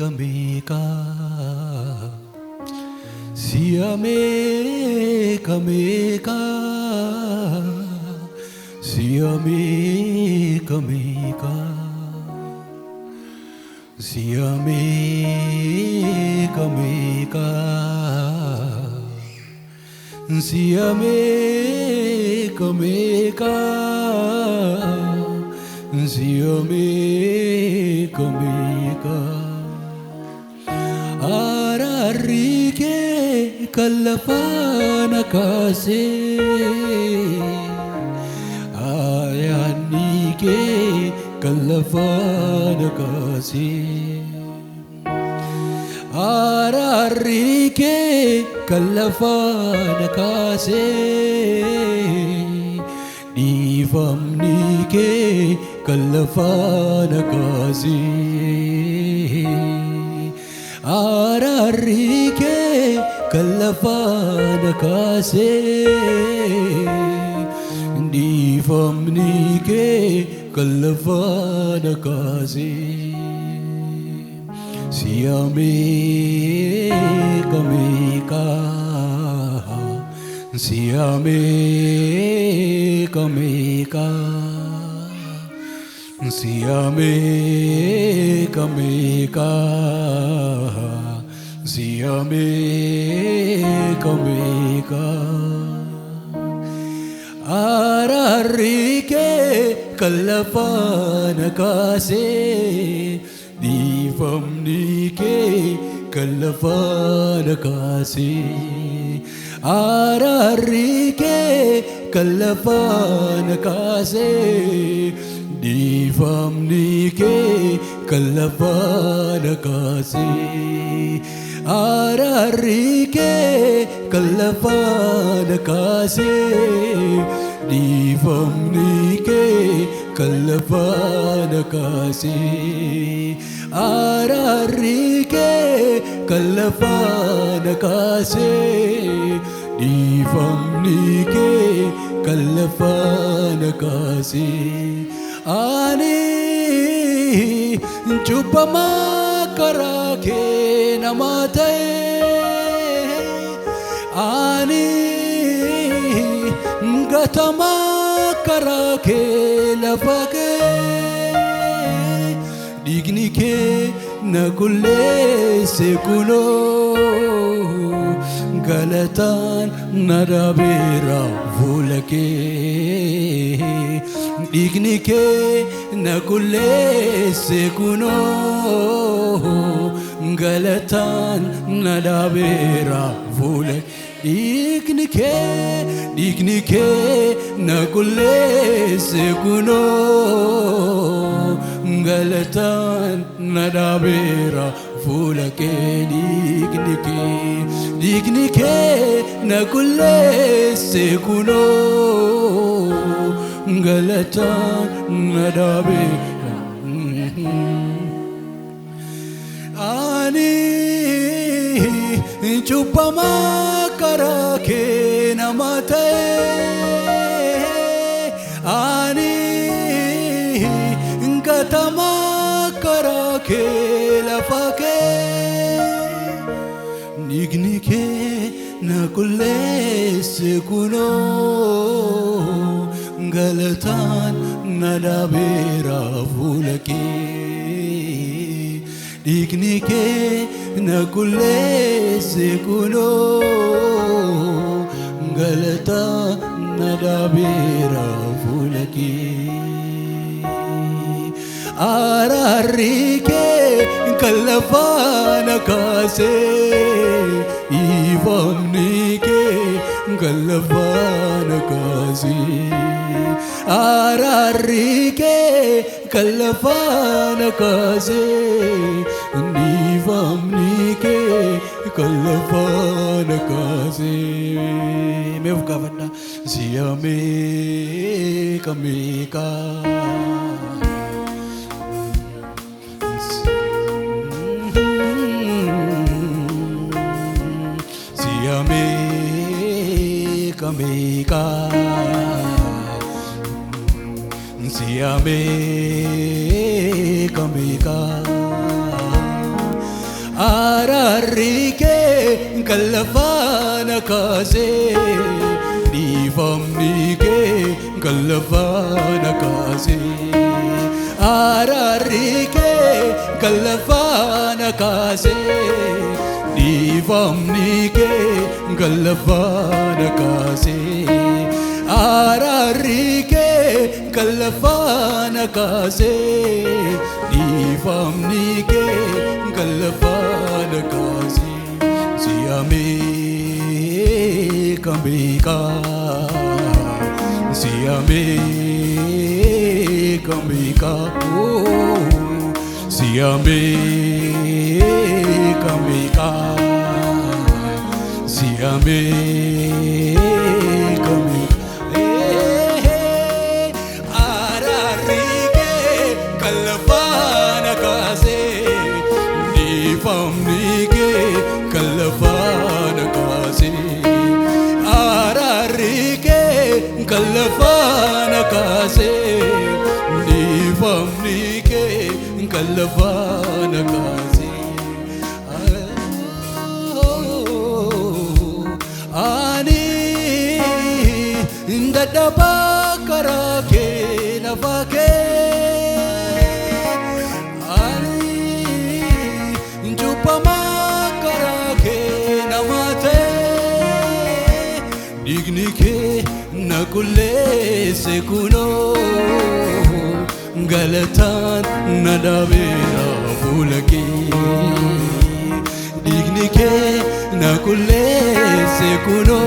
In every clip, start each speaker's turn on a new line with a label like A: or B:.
A: meka Sia meka meka Sia meka meka Sia meka meka Sia meka meka Sia meka meka Ararike kalafana kase Ayanike kalafana kase Ararike kalafana kase Divamnike kalafana kase Ararike kalafana kase Divamnike kalafana kase Sia meka meka Sia meka meka Sia meka meka Sia meka meka Ararike kalafana kase Divamnike kalafana kase Ararike kalafana kase Divamnike kalafana kase Ararike kalafana kase Divamnike kalafana kase Ararike kalafana kase Divamnike kalafana kase Ani chupama karake namate Ani gatama karake lafake Dignike nakulle sekulo galatan nadabera vulake Dignike nakulle sekuno galatan nadabera vulake Dignike nakulle sekuno galatan nadabera fulake Dignike nakulle sekuno galatan nadabera Ani chupama karake namate Ani gatama karake lafake Dignike nakulle sekuno galatan nadabera fulake Dignike nakulle sekuno galatan nadabera fulake Ararike kalafana kase Divamnike kalafana kase Ararike kalafana kase Divamnike kalafana kase Mevkavana Sia meka meka Sia meka meka Sia meka meka ararike kalafana kaase difamnike kalafana kaase ararike kalafana kaase difamnike kalafana kaase ararike kalafana kaase difamnike kalafana kaase siame kambika siame kambika siame kambika siame kambika ararike kalafana kaase difamnike kalafana kaase ararike kalafana kaase difamnike kalafana kaase ani indadaba karake nafake ani njupama karake namate dignike nakulle sekuno galatan nadabera fulake dignike nakulle sekuno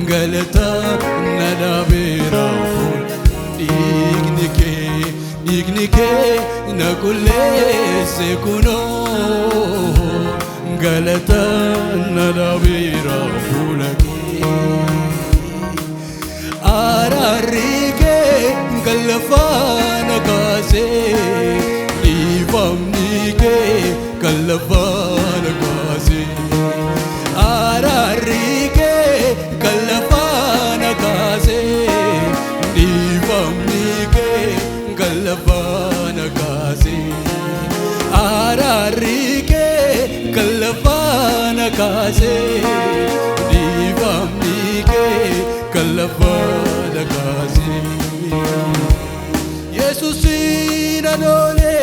A: galatan nadabera dignike dignike nakulle sekuno galatan nadabera fulake ararike kalafana kaase difamnike kalafana kaase ararike kalafana kaase difamnike kalafana kaase ararike kalafana kaase difamnike kalafana kaase Yesusin anole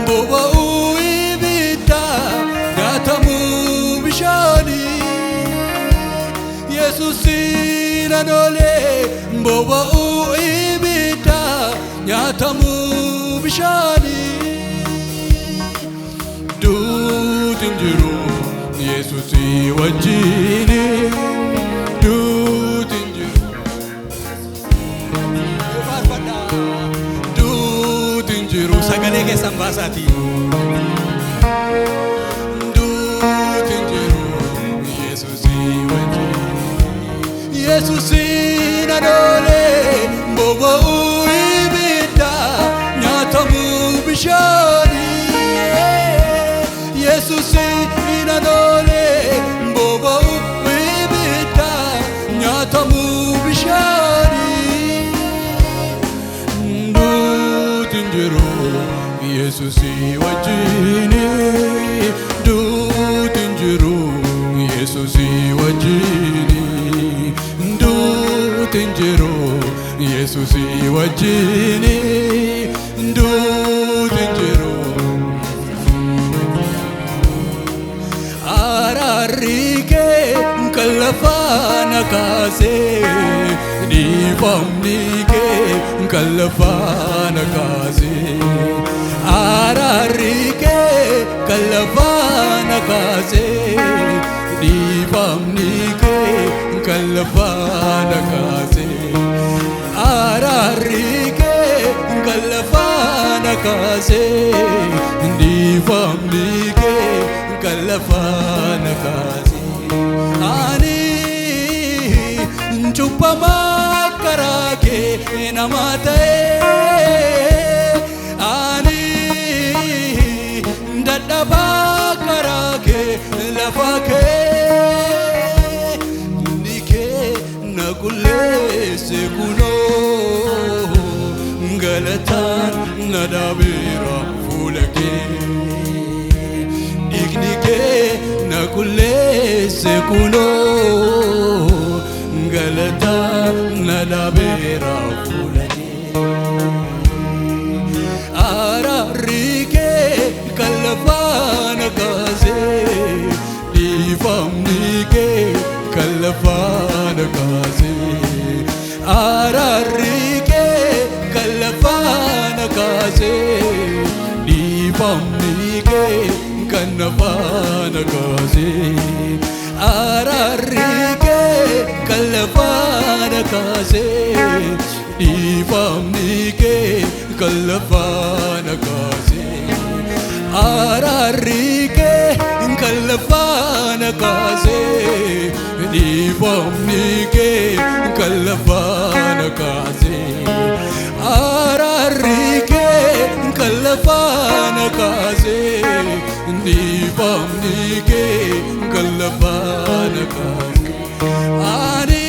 A: boba uibita gatamu bishani Yesusin anole boba uibita gatamu bishani dutinjiru Yesusi wajini sagalee keessan baasaati duutin jiru Yesuusii wajjin Yesuusiin adoolee boba'uu ibidda nyaatamuu bishaanii Yesuusiin adoolee boba'uu ibidda nyaatamuu bishaanii duutin jiru Yesuusii wajjini duutin jiru Yesuusii wajjini duutin jiru Yesuusii wajjini duutin jiru ararike kalafana kaase difamnike kalafana kaase ararike kalafana kaase difamnike kalafana kaase ararike kalafana kaase difamnike kalafana kaase ani chupama karake namate ani dadaba karake lafake nike nakulle sekuno galatan nadabira fulake qulleesse kunoo galata na dhabeera fuula kee araarri kee kan lafaa na kaasee dhiifamni kee kan lafaa na kaasee araarri kee kan lafaa na kaasee dhiifamni kee kan lafaa na kaasee araarri kee kan lafaa na kaasee dhiifamni kee kan lafaa na kaasee araarri kee kan lafaa na kaasee dhiifamni kee kan lafaa na kaasee araarri kee kan lafaa na kaasee dhiifamni kee kan lafaa na kaasee ani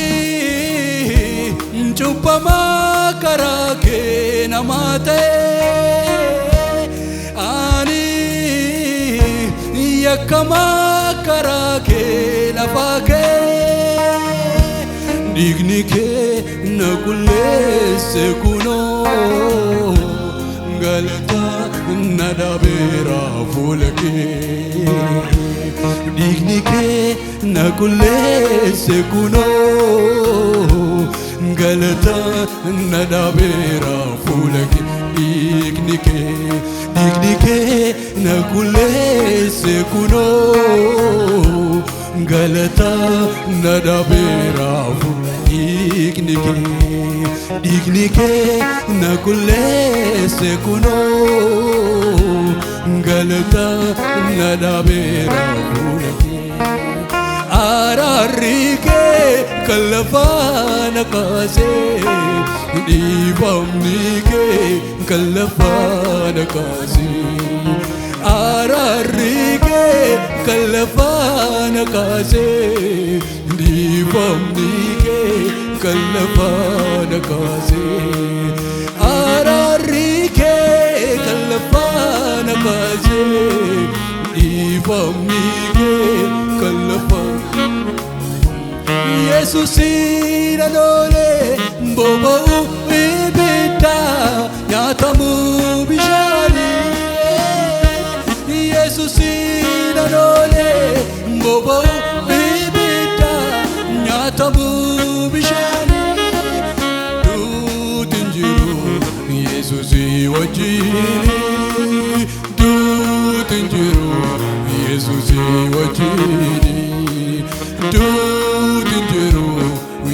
A: cubbamaa karaa kee namaa ta'ee ani yakkamaa karaa kee lafaa kee dhiigni kee na qulleesse kunoo galata na dhabeera fuula kee dhiigni kee na qulleesse kunoo galata na dhabeera fuula kee dhiigni kee na qulleesse kunoo galata na dhabeera fuula dhiigni kee na qulleesse kunoo galata na dhabeera fuula kee araarri kee kan lafaa na kaasee dhiifamni kee kan lafaa na kaasee araarri kee kan lafaa na kaasee dhiifamni kee kan lafaa na kaasee araarri kee kan lafaa na kaasee dhiifamni kee kan lafaa Yesuusin adoole boba'u ibidda nyaatamu bishaanii Yesuusin adoole boba'u ibidda nyaatamu bishaanii duutin jiru Yesuusi wajjini duutin jiru Yesuusi wajjini duutin jiru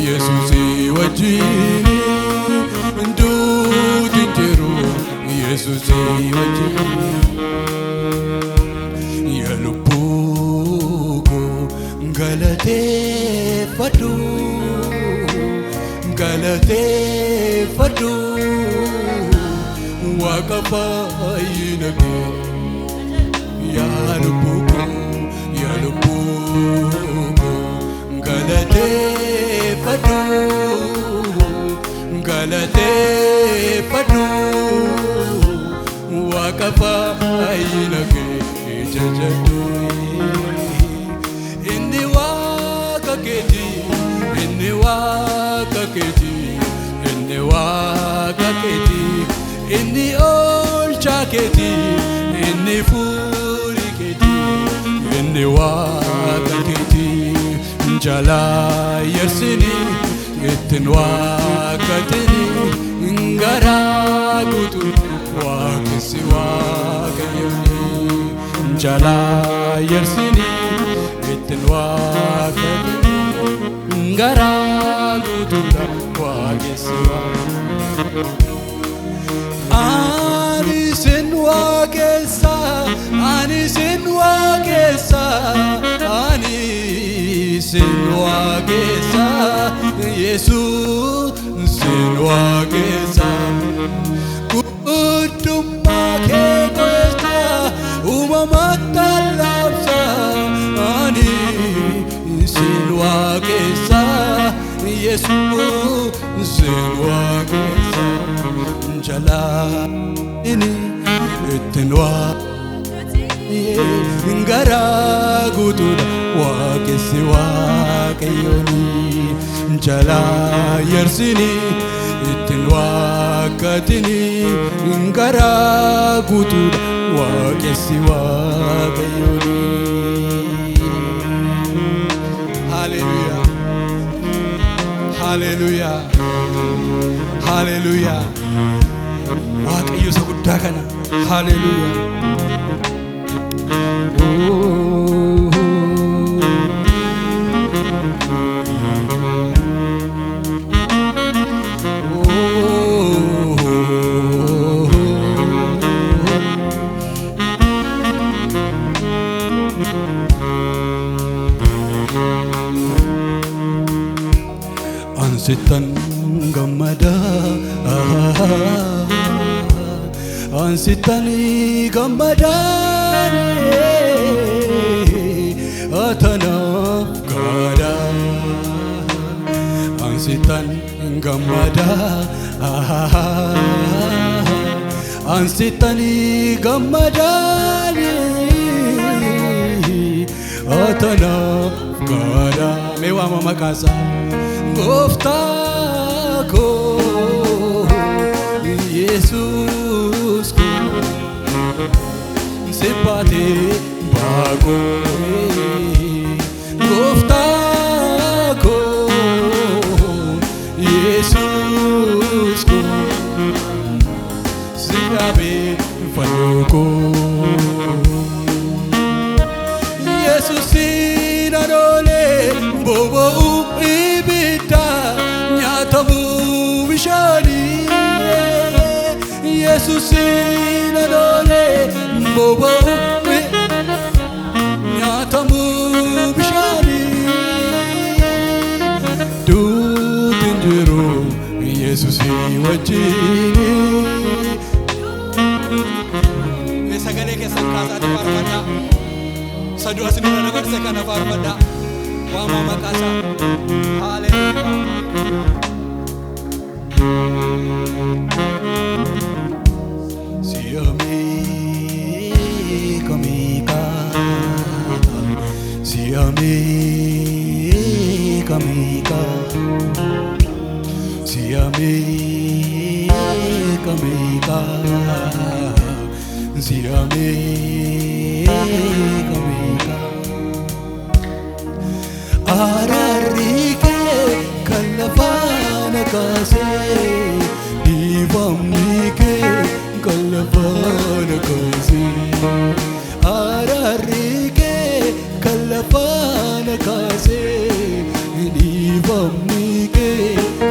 A: Yesuusi wajjini duutin jiru Yesuusi wajjini ya lubbuu koo galateeffadhu Waaqa fayyina kee ya lubbuu koo galateeffadhu Waaqa fayyina kee jajadhu inni Waaqa keetii inni Waaqa keetii inni Waaqa keetii inni oolchaa keetii inni furii keetii inni Waaqa keetii jalaa yersinii ittiin waaqatini garaa guutuu waaqessi waaqayyooni jalaa yersinii ittiin waaqatini garaa guutuu waaqessi ani sin waaqessa ani sin waaqessa ani sin waaqessa Yesuus sin waaqessa guddummaa kee goofta uumamatti labsa ani sin waaqessa Yesuus sin waaqessa jalaa inni ittiin garaa guutuudha waaqessi waaqayyooni jalaa yarsini ittiin waaqatini garaa guutuudha waaqessi waaqayyooni. Hallelujah, hallelujah, hallelujah. waaqayyo isa guddaa kana. Hallelujah. Ansitan gammada, ansitani gammada, atanaf gada. Ansitan gammada, ansitani gammada, atanaf gada. Mewa mama kasa. Gofta ko Jesus ko sepate bago Gofta ko Jesus ko sinabi faloko Jesus sinarole bobo nyatamu bishani Jesus inadole bobo nyatamu bishani du tinjuru Jesus wajini mesagale ke sankasa di parmada sadua sinuna nagar sekana parmada wa mama kasa. Hallelujah. Siami kamika, siami kamika, siami kamika, siami kamika. Ararike kalafana kase divamike kalafana kase Ararike kalafana kase divamike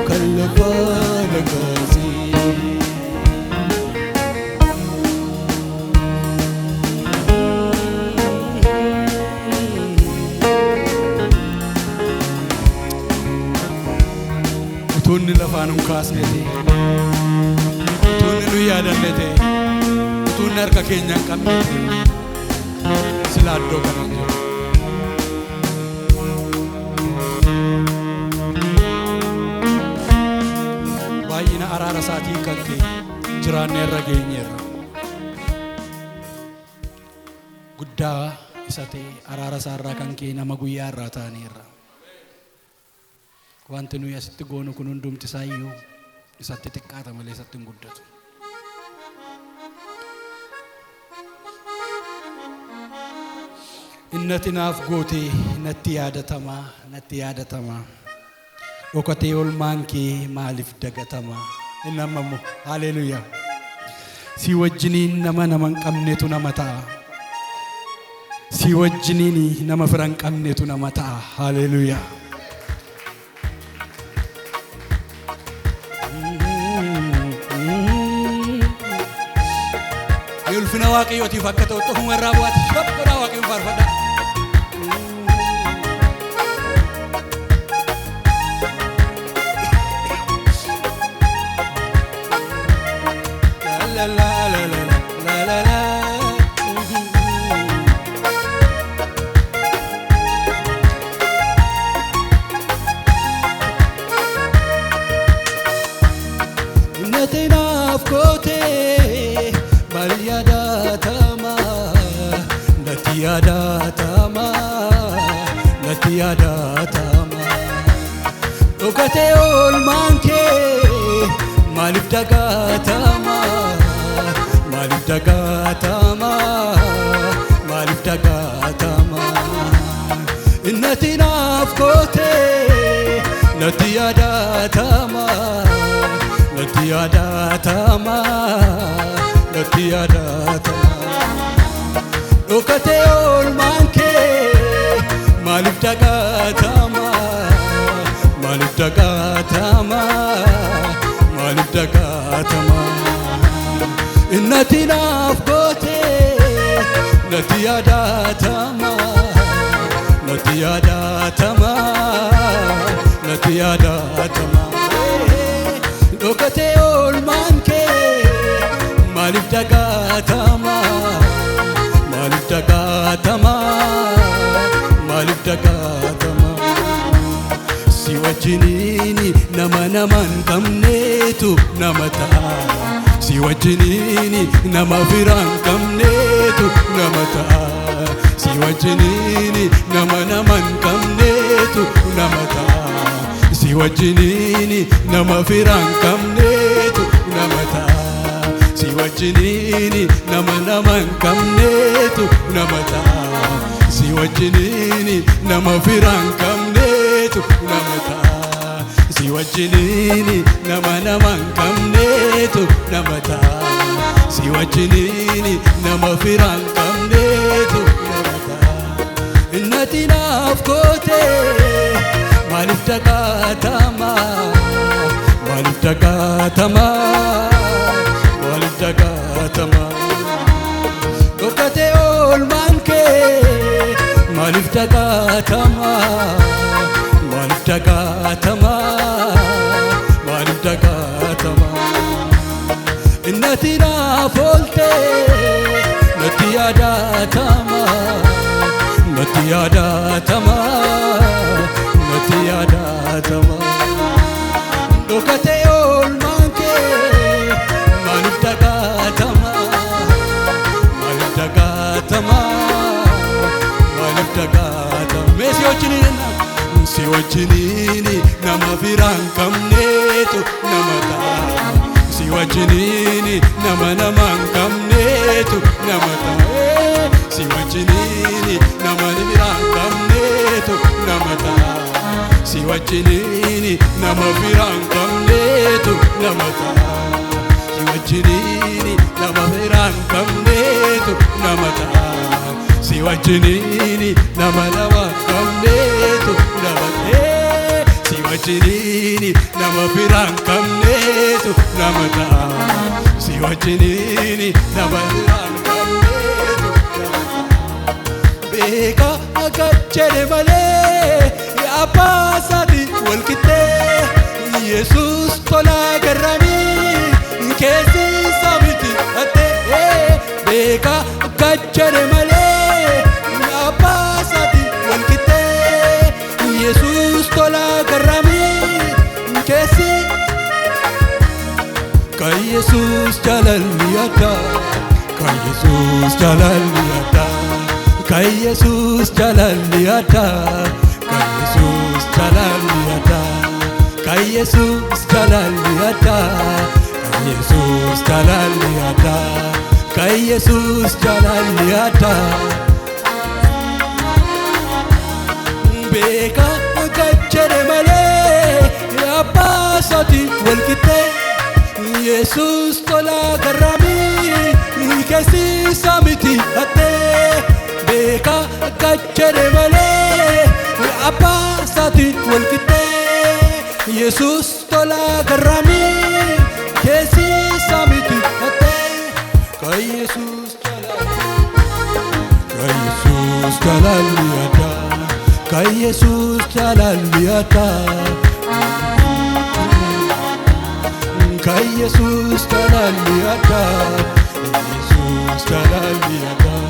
A: kalafana kase Tunni lafaanum kaasnete tunni nu yaadannete tunni harka keenyaan qabnete sila addoo kanaan jiru. Baay'ina araara isaatiin kan kee jiraanne irra geenyeerra guddaa isa ta'e araara isaarraa kan kee nama guyyaa irraa ta'aniirra. Wanti nuyi asitti goonu kun hundumti isaayyuu isatti xiqqaata malee isatti hin guddatu. Innati naaf goote natti yaadatama dhokatee olmaan kee maaliif dagatama. Inni amma immoo haleluuyaa si wajjiniin nama hin qabnetu nama ta'a. Si wajjiniin nama fira hin qabnetu nama ta'a. Haleluuyaa. Ulfina waaqayyootiif akka ta'u xofuma irraa bu'aati shophodhaa waaqayyoon faarfadhaa. Innati naaf goote yadatama, nati yadatama. yadatama dhokate oolmaan kee maaliif dagatama maaliif dagatama maaliif dagatama innati naaf kootee natti yadatama natti yadatama natti yadatama dhokate oolmaan kee maaliif dagatama maaliif dagatama maaliif dagatama innati naaf kootee natti yadatama natti yadatama natti yadatama dhokate oolmaan kee maaliif dagatama maaliif dagatama maaliif dagatama si wajjiniini nama naman qabneetu nama ta'a si wajjiniini nama firaan qabneetu nama ta'a si wajjiniini nama naman qabneetu nama ta'a si wajjiniini nama firaan qabneetu nama ta'a si wajjiniini nama naman qabneetu nama ta'a si wajjiniini nama firaan qabneetu nama ta'a si wajjiniini nama naman qabneetu nama ta'a si wajjiniini nama firaan qabneetu nama ta'a innati naaf kootee maaliif dagatama maaliif dagatama maaliif dagatama dhokate oolmaan kee maaliif dagatama maaliif dagatama maaliif dagatama innati naaf ooltee natti yadatama natti yadatama natti yadatama dhokate oolmaan kee maaliif dagatama maaliif dagatama maaliif dagatama si wajjiniini si wajjiniini nama firaan qabneetu nama ta'a si wajjiniini nama naman qabneetu nama ta'a si wajjiniini nama firaan qabneetu nama ta'a si wajjiniini nama firaan qabneetu nama ta'a si wajjiniini nama firaan qabneetu nama ta'a si wajjiniini nama qabneetu nama ta'a si wajjiniini nama firaan qabneetu nama ta'a si wajjiniini nama firaan qabneetu beeka akka jedhe malee abbaa sadi wal qixxee Yesuus tola garramii keessi sabiti attee beeka akka jedhe malee abbaa sadi wal qixxee Yesuus tola garramii keessi kan Yesuus jaalalli addaa kan Yesuus jaalalli addaa kan Yesuus jaalalli addaa kan Yesuus jaalalli addaa kan Yesuus jaalalli addaa kan Yesuus jaalalli addaa kan Yesuus jaalalli addaa beeka akka jedhe malee abbaa sadi wal qixxee Yesuus tola garramii keessi miti attee beeka akka jedhe malee abbaa sadi wal qixxee Yesuus tola garramii keessi miti attee kan Yesuus jaalalli addaa kan Yesuus jaalalli addaa kan Yesuus jaalalli addaa Yesuus jaalalli addaa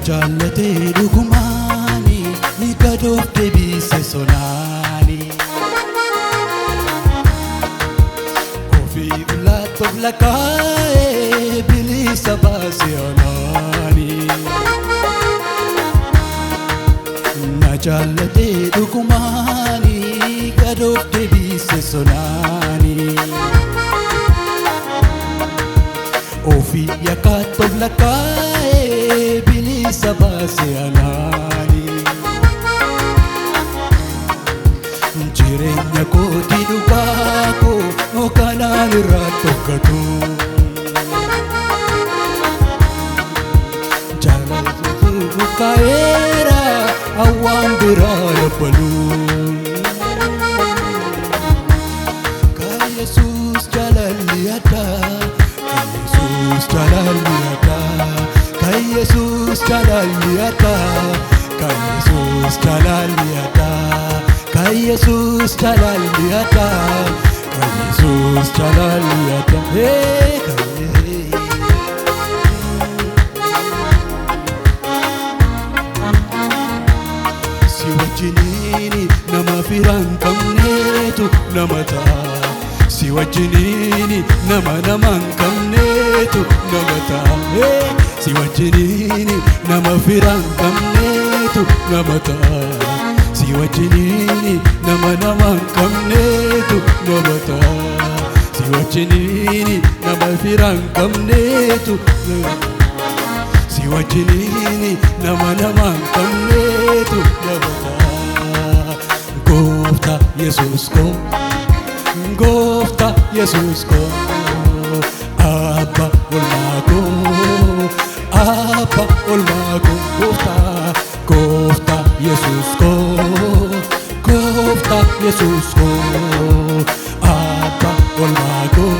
A: jaalate dhugumaani gadoof deebise sonaani ofii ulaatoof lakkaa'ee bilisa baase onaani na jaalate dhugumaani gadoof deebise sonaani ofii yakkaatoof lakkaa'ee bilisa baase anaani jireenya kootii dhugaa koo kanaan irraa tokkatu jaalatu kaa'eera awwaan biraa yabbaluun ka Yesuus jaalalli addaa ka Yesuus jaalalli addaa ka Yesuus jaalalli addaa ka Yesuus jaalalli addaa ka Yesuus jaalalli addaa si wajjiniini nama firaan qabneetu nama ta'a si wajjiniini nama namaan qabneetu nama ta'a si wajjiniini nama firaan qabneetu nama ta'a si wajjiniini nama namaan qabneetu nama ta'a si wajjiniini nama firaan qabneetu si wajjiniini nama namaan qabneetu nama ta'a Gooftaa Yesuus koo Gooftaa Yesuus koo Abba olmaa koo Abba olmaa koo Gooftaa Yesuus koo Gooftaa Yesuus koo Abba olmaa koo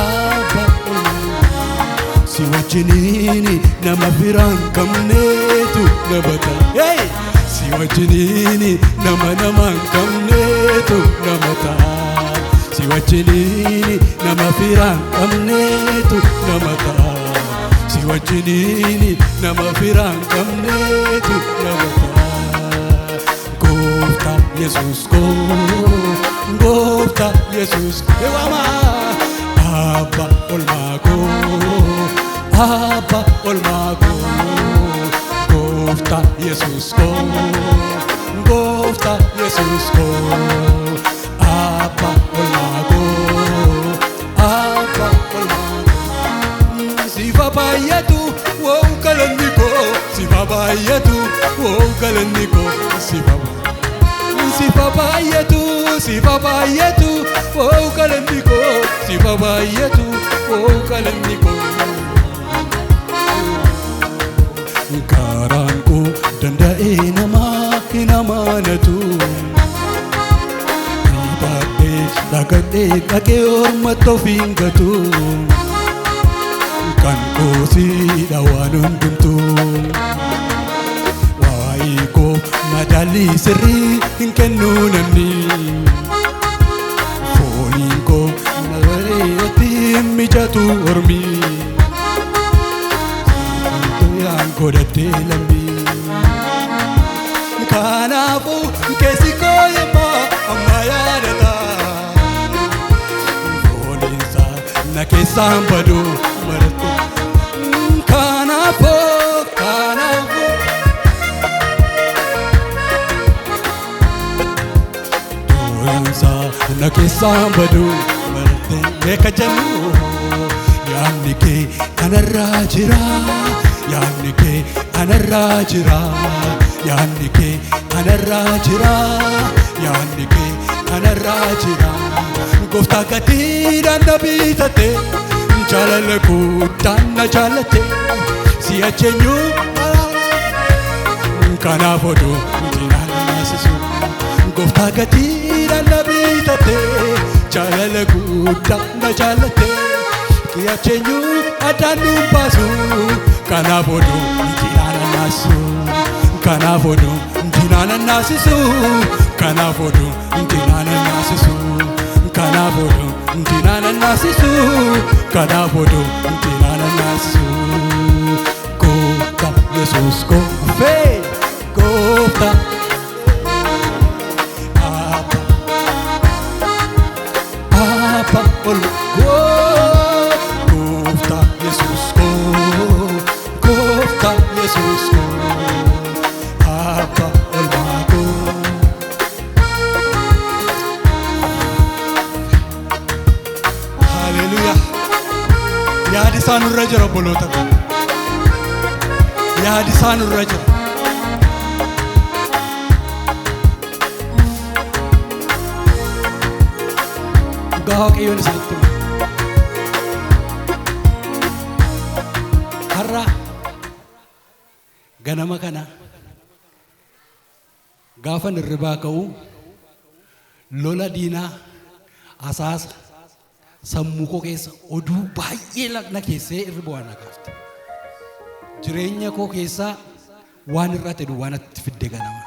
A: Abba olmaa si wajjiniini nama firaan qabneetu nama ta'a si wajjiniini nama namaan qabneetu nama ta'a si wajjiniini nama firaan qabneetu nama ta'a si wajjiniini nama firaan qabneetu nama ta'a Gooftaa Yesuus koo Gooftaa Yesuus koo Abba olmaa koo Abba olmaa koo Gooftaa Yesuus koo Gooftaa Yesuus koo Abba olmaa koo Abba olmaa koo sifa baay'atu woo galanni koo sifa baay'atu woo galanni koo sifa baay'atu woo galanni koo sifa baay'atu woo galanni koo karaan koo danda'ee namaa hin amaanatu baadhee dhagadhee dhaqee ormatti ofiin gatu kan koosiidha waan hundumtuu waa'ee koo madaalii sirrii hin kennuu namni fooliin koo nagareetti hin mijatu ormii godhattee lammii kanaafuu keessi koo yemmaa amma yaadata fooliinsa na keessaan badu maratte kanaafuu fooliinsa na keessaan badu maratte beeka jennu yaadni kee kanarraa jira yaadni kee anarraa jira yaadni kee anarraa jira yaadni kee anarraa jira Gooftaa gatiidhaan na bitate jaalala guddaan na jaallate si acheenyuu kanaaf oduu dinaan naasisu Gooftaa gatiidhaan na bitate jaalala guddaan na jaallate si acheenyuu addaan nuun baasu kanaaf oduu dinaan naasisu kanaaf oduu dinaan naasisu kanaaf oduu dinaan naasisu kanaaf oduu dinaan naasisu kanaaf oduu dinaan naasisu Gooftaa Yesus ko fe gofta apa ol gofta Yesus ko gofta Yesus ko apa ol mago Hallelujah ya di sanu rajara bolota ya di sanu rajara gahok iyon situ harra ganama kana gafan riba ka'u lola diina asaasa sammuu koo keessa oduu baay'ee laqna keessee irribu'aana gaafte jireenya koo keessa waan irraa ta'e waan itti fidde ganama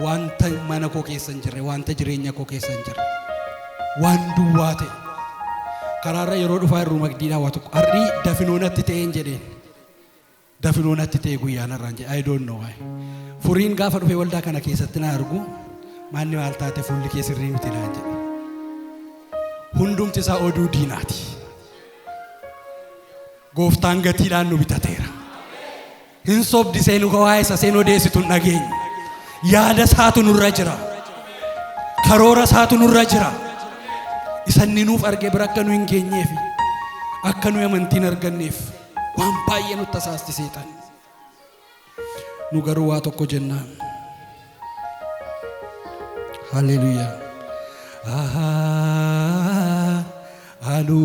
A: wanta mana koo keessa hin jirre wanta jireenya koo keessa hin jirre waan duwwaa ta'e karaarra yeroo dhufaa irruu magdiidhaa waa tokko harrii dafinoonatti ta'een jedheen dafinoonatti ta'e guyyaan irraan jedhe I don't know why furiin gaafa dhufee waldaa kana keessatti na argu maanni maal taate fuulli kee sirrii miti naan jedhe hundumti isaa oduu diinaati gooftaan gatiidhaan nu bitateera hin sobdi seenu waa'ee isa seen odeessitu hin dhageenye yaada isaatu nurra jira karoora isaatu nurra jira isanni nuuf argee bira akka nu hin geenyeef akka nu amantiin arganneef waan baay'ee nutti tasaasti seetan nu garuu waa tokko jennaan haleluuyaa anu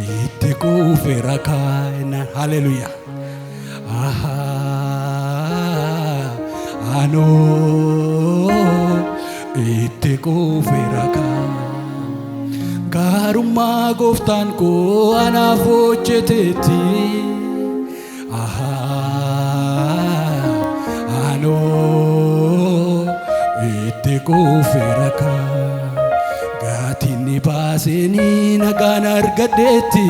A: itti kufeera kaina haleluuyaa anu itti kufeera gaarummaa gooftaan koo anaaf hojjetetti anu itti kufeera gatiin baaseni nagaan argadhetti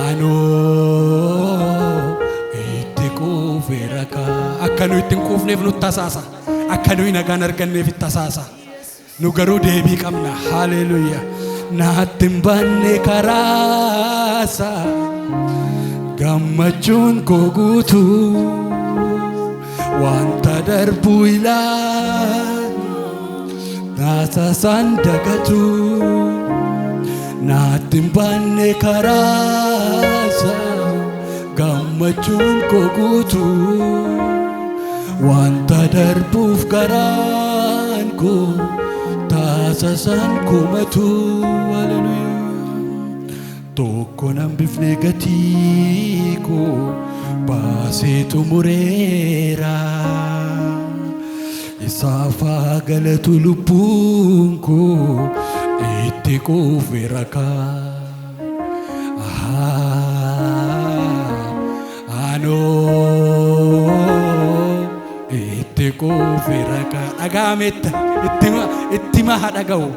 A: anu itti kufeera akka nu ittiin kufneef nutti tasaasa akka nu nagaan arganneef itti tasaasa nu garuu deebii qabna haleluuyaa naatti hin banne karaasa gammachuun koo guutuu wanta darbu ilaal naasasaan dagatu naatti hin banne karaasa gammachuun koo guutuu wanta darbuuf garaan koo taasasaan komatu haleluuyaa tokko nan bifne gatii koo baasee xumureera isaaf haa galatu lubbuun koo itti kufeera anoo itti kufeera dhagaametta ittima haa dhaga'u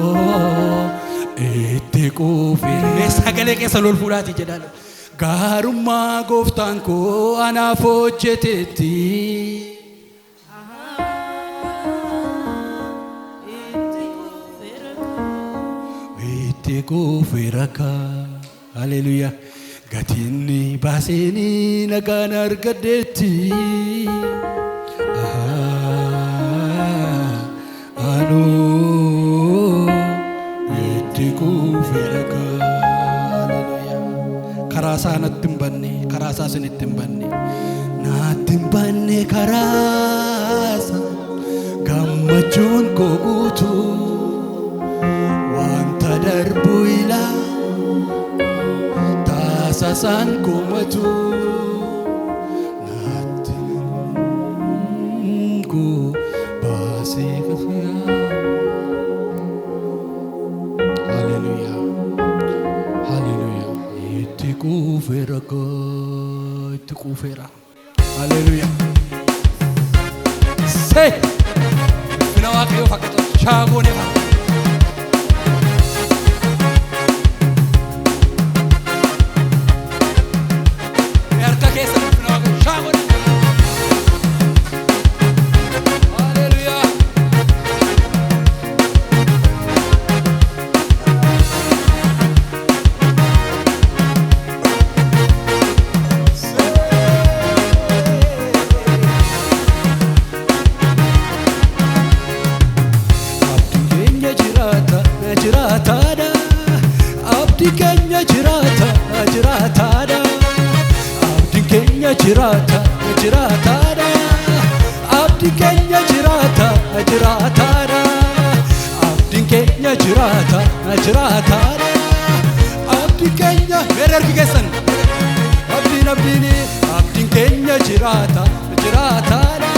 A: anoo itti kufeera sagalee keessa lol fuudhaati jedhaan gaarummaa gooftaan koo anaaf hojjetetti itti kufeera haleluuyaa gatiin baaseni nagaan argadhetti anu itti kufeera karaa isaa natti hin banne karaa isaa isinitti hin banne natti hin banne karaa isaa gammachuun koo guutuu wanta darbu ilaal taasasaan komatu natti koo baasee kafiyaa haleluuyaa haleluuyaa itti kufeera itti kufeera haleluuyaa say fina waaqayyoo fakkatu shaagoone fakkatu jiraataadha abdiin keenya jiraataadha abdiin keenya jiraataadha abdiin keenya mere harki keessan abdiin keenya jiraataadha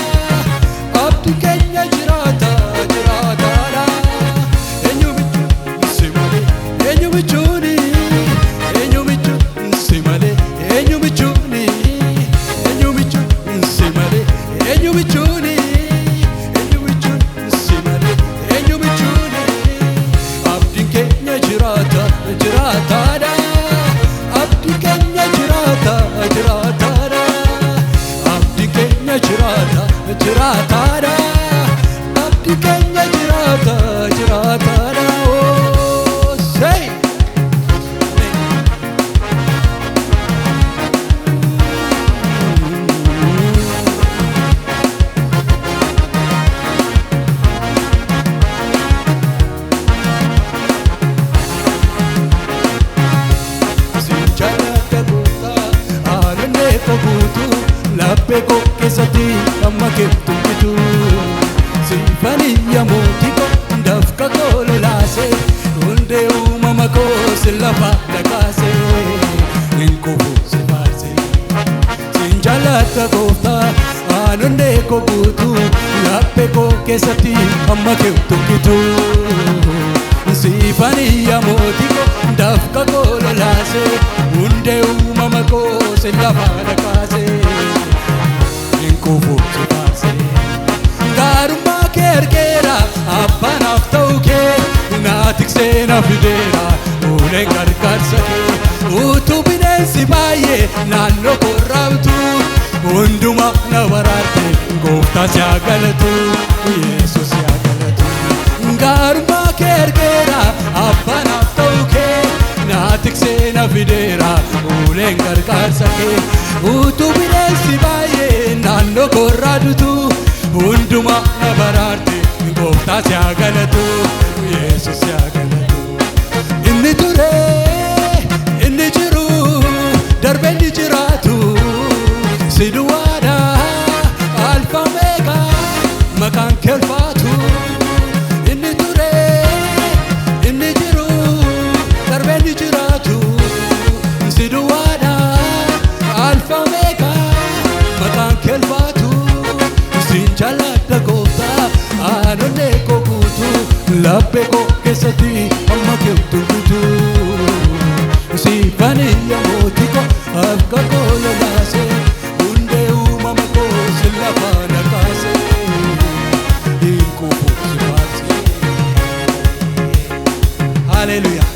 A: abdiin keenya jiraataadha eenyu michuuni jiraataadha abdiin keenya jiraataadha oh say sinjaalata goota aananee qabuutu laphee koo keessatti amma keetu bitu sinfanii mootii koo dafqa koo lolaase hundee uumama koo silafa dhaqaase hin kufu si faarse sinjaalata goota aananee koo guutu laphee koo keessatti amma keetu bitu sinfanii mootii koo dafqa koo lolaase hundee uumama koo silafa dhaqaase kufu si faarse gaarummaa kee ergeera abbanaaf ta'u kee naa tiksee na fideera uleen gargaarsa kee utuu bineensi baay'ee naannoo koo raabtu hundumaa na baraarte gooftaa si haa galatu Yesuus si haa galatu gaarummaa kee ergeera abbanaaf ta'u kee naa tiksee na fideera uleen gargaarsa kee utuu bineensi baay'ee naannoo koo raabtu hundumaa na baraarte gooftaa si haa galatu Yesuus si haa galatu inni ture inni jiru darbee inni jiraatu si duwwaadha alfa meeqa maqaan kee ulfaatu inni ture inni jiru darbee inni jiraatu si duwwaadha alfa meeqa maqaan kee ulfaatu sinjaalata gooftaa aananee koo guutu laphee koo keessatti amma keetu bitu sinfanii mootii koo akka koo lolaase hundee uumama koo silafa dhaqaase hin kufu si faarse haleluyaa